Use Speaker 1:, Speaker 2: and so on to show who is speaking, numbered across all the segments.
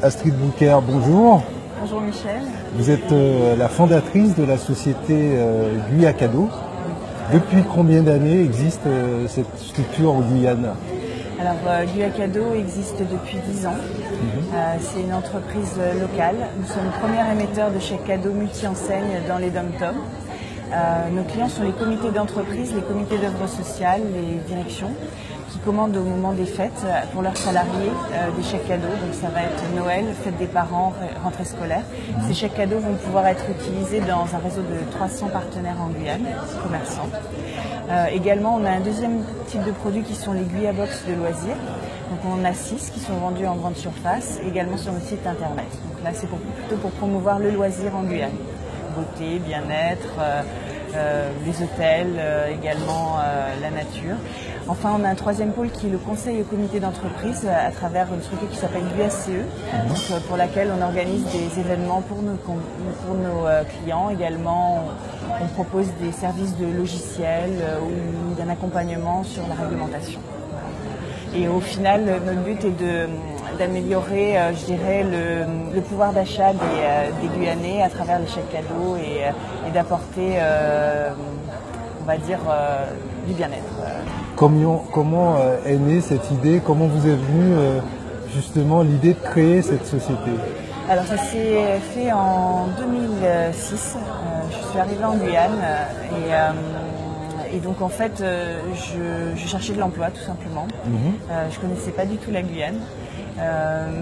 Speaker 1: Astrid Bouquer, bonjour.
Speaker 2: Bonjour Michel.
Speaker 1: Vous êtes la fondatrice de la société Guyà Cadeaux. Depuis combien d'années existe cette structure en Guyane?
Speaker 2: Alors Guyà Cadeaux existe depuis 10 ans. C'est une entreprise locale. Nous sommes le premier émetteur de chèques cadeaux multi-enseignes dans les dom-toms. Nos clients sont les comités d'entreprise, les comités d'œuvres sociales, les directions qui commandent au moment des fêtes pour leurs salariés des chèques cadeaux. Donc ça va être Noël, fête des parents, rentrée scolaire. Ces chèques cadeaux vont pouvoir être utilisés dans un réseau de 300 partenaires en Guyane, commerçants. Également, on a un deuxième type de produits qui sont les Guyà Box de loisirs. Donc on en a 6 qui sont vendus en grande surface, également sur notre site internet. Donc là, c'est plutôt pour promouvoir le loisir en Guyane. Beauté, bien-être, les hôtels, également la nature. Enfin, on a un troisième pôle qui est le conseil au comité d'entreprise à travers une structure qui s'appelle l'USCE, pour laquelle on organise des événements pour nos clients. Également, on propose des services de logiciels ou d'un accompagnement sur la réglementation. Et au final, notre but est d'améliorer, je dirais, le pouvoir d'achat des Guyanais à travers les chèques cadeaux et d'apporter, on va dire, du bien-être.
Speaker 1: Comment est née cette idée? Comment vous est venue justement l'idée de créer cette société?
Speaker 2: Alors ça s'est fait en 2006. Je suis arrivée en Guyane et donc en fait je cherchais de l'emploi tout simplement. Je connaissais pas du tout la Guyane.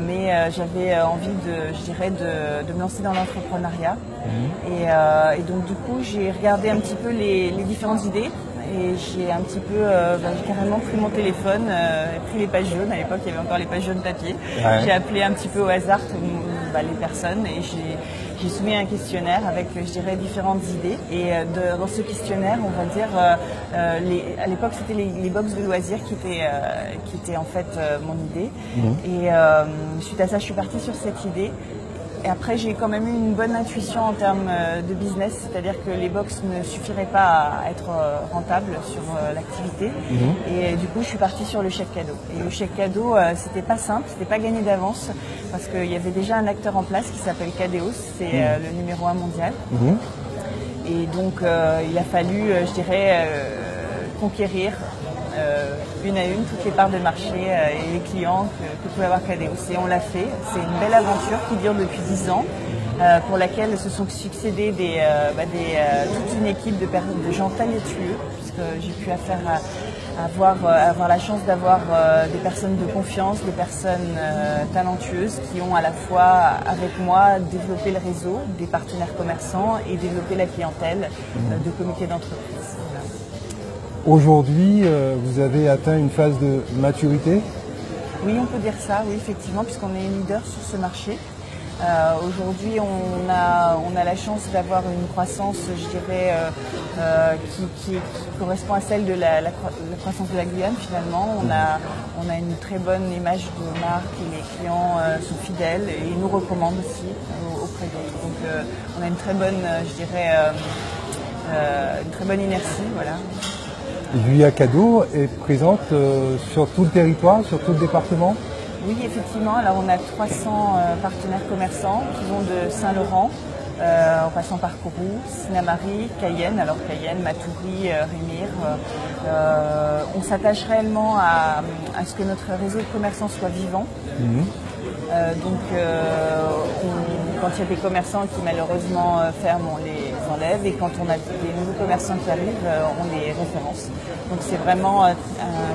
Speaker 2: Mais j'avais envie de me lancer dans l'entrepreneuriat. Et donc du coup j'ai regardé un petit peu les différentes idées et j'ai un petit peu j'ai carrément pris mon téléphone, pris les pages jaunes. À l'époque il y avait encore les pages jaunes papier. Ouais. J'ai appelé un petit peu au hasard les personnes et j'ai soumis un questionnaire avec, je dirais, différentes idées. Et dans ce questionnaire, on va dire, à l'époque, c'était les box de loisirs qui étaient en fait mon idée. Et suite à ça, je suis partie sur cette idée. Et après, j'ai quand même eu une bonne intuition en termes de business, c'est-à-dire que les box ne suffiraient pas à être rentables sur l'activité. Et du coup, je suis partie sur le chèque cadeau. Et le chèque cadeau, c'était pas simple, c'était pas gagné d'avance, parce qu'il y avait déjà un acteur en place qui s'appelle Cadeos, c'est le numéro 1 mondial. Et donc, il a fallu, je dirais, conquérir une à une toutes les parts de marché et les clients que pouvait avoir Cadeos. Et on l'a fait. C'est une belle aventure qui dure depuis 10 ans, pour laquelle se sont succédés toute une équipe de gens talentueux, puisque j'ai pu avoir la chance d'avoir des personnes de confiance, des personnes talentueuses qui ont à la fois avec moi développé le réseau des partenaires commerçants et développé la clientèle de comités d'entreprise. Voilà.
Speaker 1: Aujourd'hui, vous avez atteint une phase de maturité?
Speaker 2: Oui, on peut dire ça, oui, effectivement, puisqu'on est leader sur ce marché. Aujourd'hui, on a la chance d'avoir une croissance, je dirais, qui correspond à celle de la croissance de la Guyane, finalement. On a une très bonne image de marque et les clients sont fidèles et ils nous recommandent aussi auprès d'autres. Donc, on a une très bonne, je dirais, une très bonne inertie, voilà.
Speaker 1: Guyà Cadeaux est présente sur tout le territoire, sur tout le département?
Speaker 2: Oui, effectivement. Alors, on a 300 partenaires commerçants qui vont de Saint-Laurent, en passant par Kourou, Sinamari, Cayenne. Alors, Cayenne, Matoury, Rémire. On s'attache réellement à ce que notre réseau de commerçants soit vivant. Quand il y a des commerçants qui malheureusement ferment, on les enlève, et quand on a des nouveaux commerçants qui arrivent, on les référence. Donc c'est vraiment un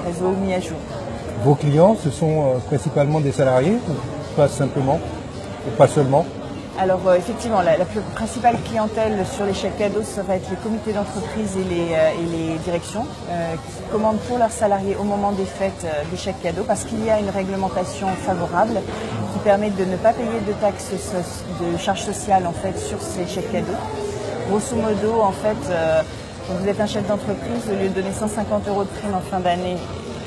Speaker 2: réseau mis à jour.
Speaker 1: Vos clients, ce sont principalement des salariés, ou pas simplement, ou pas seulement?
Speaker 2: Alors effectivement, la principale clientèle sur les chèques cadeaux, ça va être les comités d'entreprise et les directions qui commandent pour leurs salariés au moment des fêtes des chèques cadeaux, parce qu'il y a une réglementation favorable qui permet de ne pas payer de taxes de charges sociales en fait sur ces chèques cadeaux. Grosso modo, en fait, quand vous êtes un chef d'entreprise, au lieu de donner 150 € de prime en fin d'année,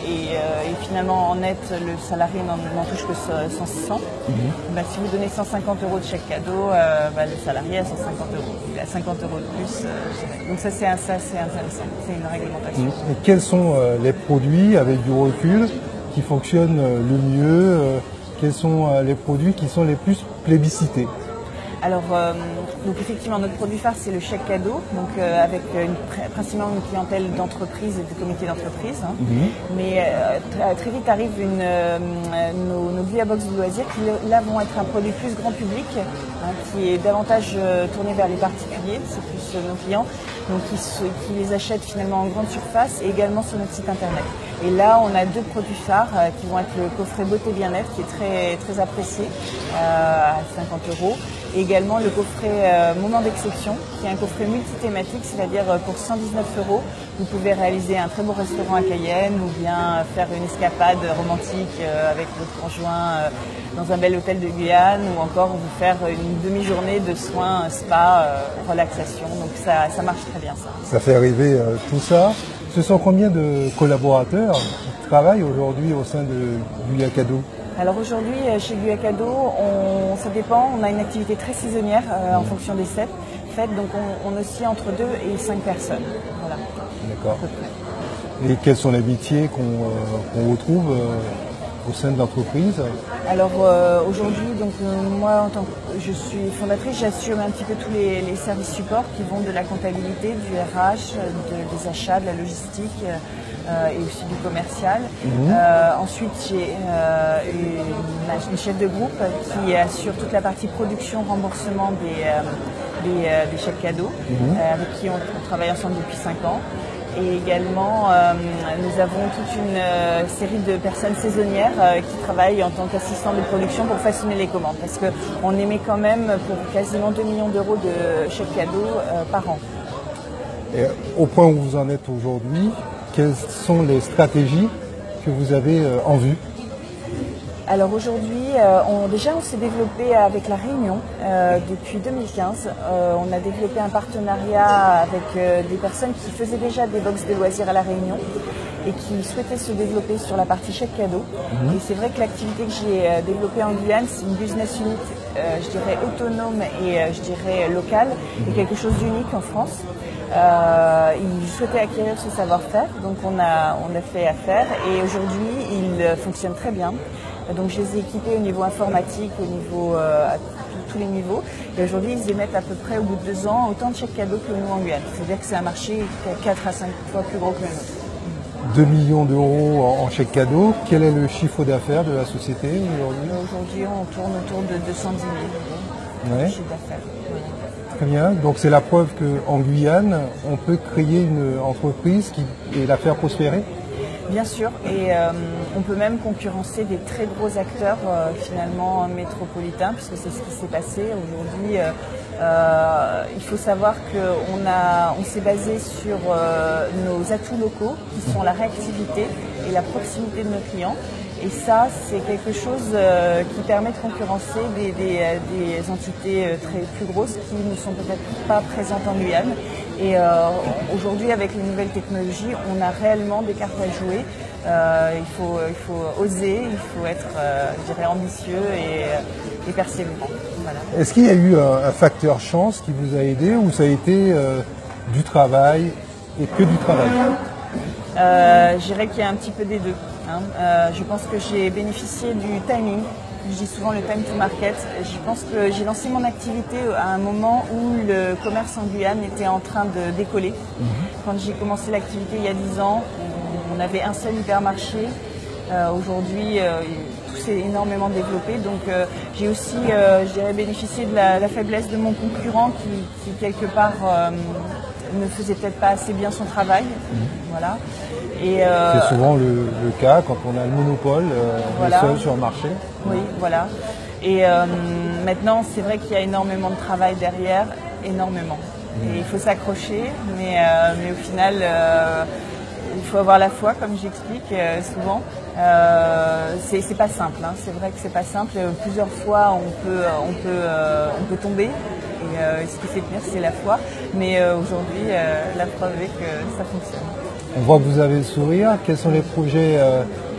Speaker 2: et finalement en net le salarié n'en touche que 100-600. Si vous donnez 150 € de chèque cadeau, le salarié a 150 €. Il a 50 € de plus. Donc ça c'est intéressant, c'est une réglementation.
Speaker 1: Et quels sont les produits avec du recul qui fonctionnent le mieux quels sont les produits qui sont les plus plébiscités?
Speaker 2: Alors, donc effectivement, notre produit phare, c'est le chèque cadeau, donc avec principalement une clientèle d'entreprise et de comité d'entreprise. Hein. Mais très vite arrive nos Guyabox de loisirs qui là vont être un produit plus grand public, hein, qui est davantage tourné vers les particuliers, c'est plus nos clients, donc qui les achètent finalement en grande surface et également sur notre site internet. Et là, on a deux produits phares qui vont être le coffret beauté bien-être qui est très, très apprécié à 50 €. Et également le coffret moment d'exception, qui est un coffret multithématique, c'est-à-dire pour 119 €, vous pouvez réaliser un très beau restaurant à Cayenne ou bien faire une escapade romantique avec votre conjoint dans un bel hôtel de Guyane ou encore vous faire une demi-journée de soins spa, relaxation. Donc ça marche très bien ça.
Speaker 1: Ça fait rêver tout ça. Ce sont combien de collaborateurs qui travaillent aujourd'hui au sein de Guyacado?
Speaker 2: Alors aujourd'hui, chez Guyacado, ça dépend, on a une activité très saisonnière en fonction des fêtes, donc on oscille entre 2 et 5 personnes. Voilà.
Speaker 1: D'accord. Et quels sont les métiers qu'on retrouve au sein de l'entreprise? Alors
Speaker 2: aujourd'hui, donc moi en tant que je suis fondatrice, j'assure un petit peu tous les services supports qui vont de la comptabilité, du RH, des achats, de la logistique et aussi du commercial. Ensuite, j'ai une chef de groupe qui assure toute la partie production, remboursement des chèques cadeaux, avec qui on travaille ensemble depuis 5 ans. Et également, nous avons toute une série de personnes saisonnières qui travaillent en tant qu'assistants de production pour façonner les commandes. Parce qu'on émet quand même pour quasiment 2 millions d'euros de chèques cadeaux par an.
Speaker 1: Et au point où vous en êtes aujourd'hui, quelles sont les stratégies que vous avez en vue?
Speaker 2: Alors aujourd'hui, on s'est développé avec La Réunion depuis 2015. On a développé un partenariat avec des personnes qui faisaient déjà des box de loisirs à La Réunion et qui souhaitaient se développer sur la partie chèque cadeau. Et c'est vrai que l'activité que j'ai développée en Guyane, c'est une business unit, je dirais autonome et je dirais locale, et quelque chose d'unique en France. Ils souhaitaient acquérir ce savoir-faire, donc on a fait affaire et aujourd'hui il fonctionne très bien. Donc je les ai équipés au niveau informatique, au niveau à tous les niveaux. Et aujourd'hui, ils émettent à peu près au bout de 2 ans autant de chèques cadeaux que nous en Guyane. C'est-à-dire que c'est un marché 4 à 5 fois plus gros que le nôtre.
Speaker 1: 2 millions d'euros en chèques cadeaux. Quel est le chiffre d'affaires de la société aujourd'hui?
Speaker 2: Aujourd'hui, on tourne autour de 210 000 euros de chiffre d'affaires.
Speaker 1: Très bien. Donc c'est la preuve qu'en Guyane, on peut créer une entreprise et la faire prospérer?
Speaker 2: Bien sûr, et on peut même concurrencer des très gros acteurs finalement métropolitains, puisque c'est ce qui s'est passé aujourd'hui. Il faut savoir qu'on s'est basé sur nos atouts locaux, qui sont la réactivité et la proximité de nos clients. Et ça, c'est quelque chose qui permet de concurrencer des entités plus grosses qui ne sont peut-être pas présentes en Guyane. Et aujourd'hui, avec les nouvelles technologies, on a réellement des cartes à jouer. Il faut oser, il faut être, je dirais, ambitieux et persévérant. Voilà.
Speaker 1: Est-ce qu'il y a eu un facteur chance qui vous a aidé ou ça a été du travail et que du travail?
Speaker 2: Je dirais qu'il y a un petit peu des deux. Hein. Je pense que j'ai bénéficié du timing. Je dis souvent le time to market. Je pense que j'ai lancé mon activité à un moment où le commerce en Guyane était en train de décoller. Quand j'ai commencé l'activité il y a 10 ans, on avait un seul hypermarché. Aujourd'hui, tout s'est énormément développé. Donc j'ai aussi, je dirais, bénéficié de la faiblesse de mon concurrent qui quelque part ne faisait peut-être pas assez bien son travail. Voilà.
Speaker 1: C'est souvent le cas quand on a le monopole,
Speaker 2: voilà.
Speaker 1: Le seul sur le marché.
Speaker 2: Oui, voilà. Et maintenant, c'est vrai qu'il y a énormément de travail derrière, énormément. Et il faut s'accrocher, mais au final, il faut avoir la foi, comme j'explique souvent. C'est pas simple, hein. C'est vrai que c'est pas simple. Plusieurs fois, on peut tomber. Et ce qui fait tenir, c'est la foi. Mais aujourd'hui, la preuve est que ça fonctionne.
Speaker 1: On voit que vous avez le sourire. Quels sont les projets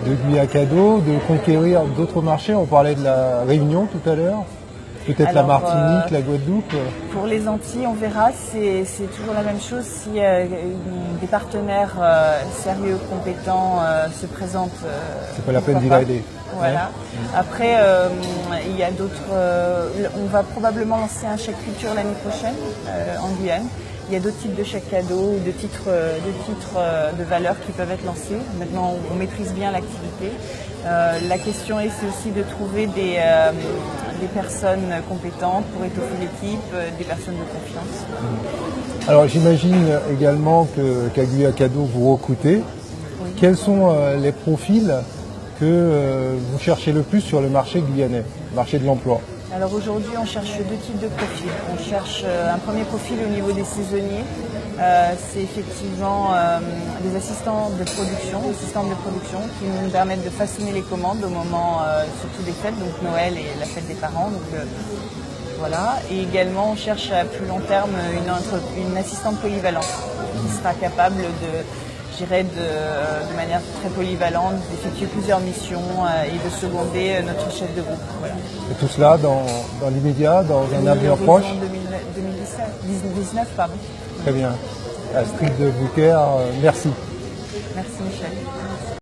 Speaker 1: de Guyacado, de conquérir d'autres marchés? On parlait de la Réunion tout à l'heure. Peut-être la
Speaker 2: Alors,
Speaker 1: Martinique, la Guadeloupe.
Speaker 2: Pour les Antilles, on verra, c'est toujours la même chose. Si des partenaires sérieux, compétents se présentent.
Speaker 1: C'est pas la peine d'y
Speaker 2: pas.
Speaker 1: aller.
Speaker 2: Voilà.
Speaker 1: Ouais.
Speaker 2: Après, il y a d'autres. On va probablement lancer un chèque culture l'année prochaine en Guyane. Il y a d'autres types de chèques cadeaux ou de titres de valeur qui peuvent être lancés. Maintenant, on maîtrise bien l'activité. La question c'est aussi de trouver des personnes compétentes pour étoffer l'équipe, des personnes de confiance.
Speaker 1: Alors j'imagine également qu'à Guya Cadeau vous recrutez. Oui. Quels sont les profils que vous cherchez le plus sur le marché guyanais, marché de l'emploi?
Speaker 2: Alors aujourd'hui, on cherche deux types de profils. On cherche un premier profil au niveau des saisonniers. C'est effectivement des assistantes de production qui nous permettent de façonner les commandes au moment surtout des fêtes, donc Noël et la fête des parents. Donc, voilà. Et également, on cherche à plus long terme une assistante polyvalente qui sera capable de manière très polyvalente, d'effectuer plusieurs missions et de seconder notre chef de groupe. Voilà.
Speaker 1: Et tout cela dans l'immédiat, dans un avenir proche
Speaker 2: 2019, pardon.
Speaker 1: Très bien. Astrid de Bouquer, merci.
Speaker 2: Merci Michel.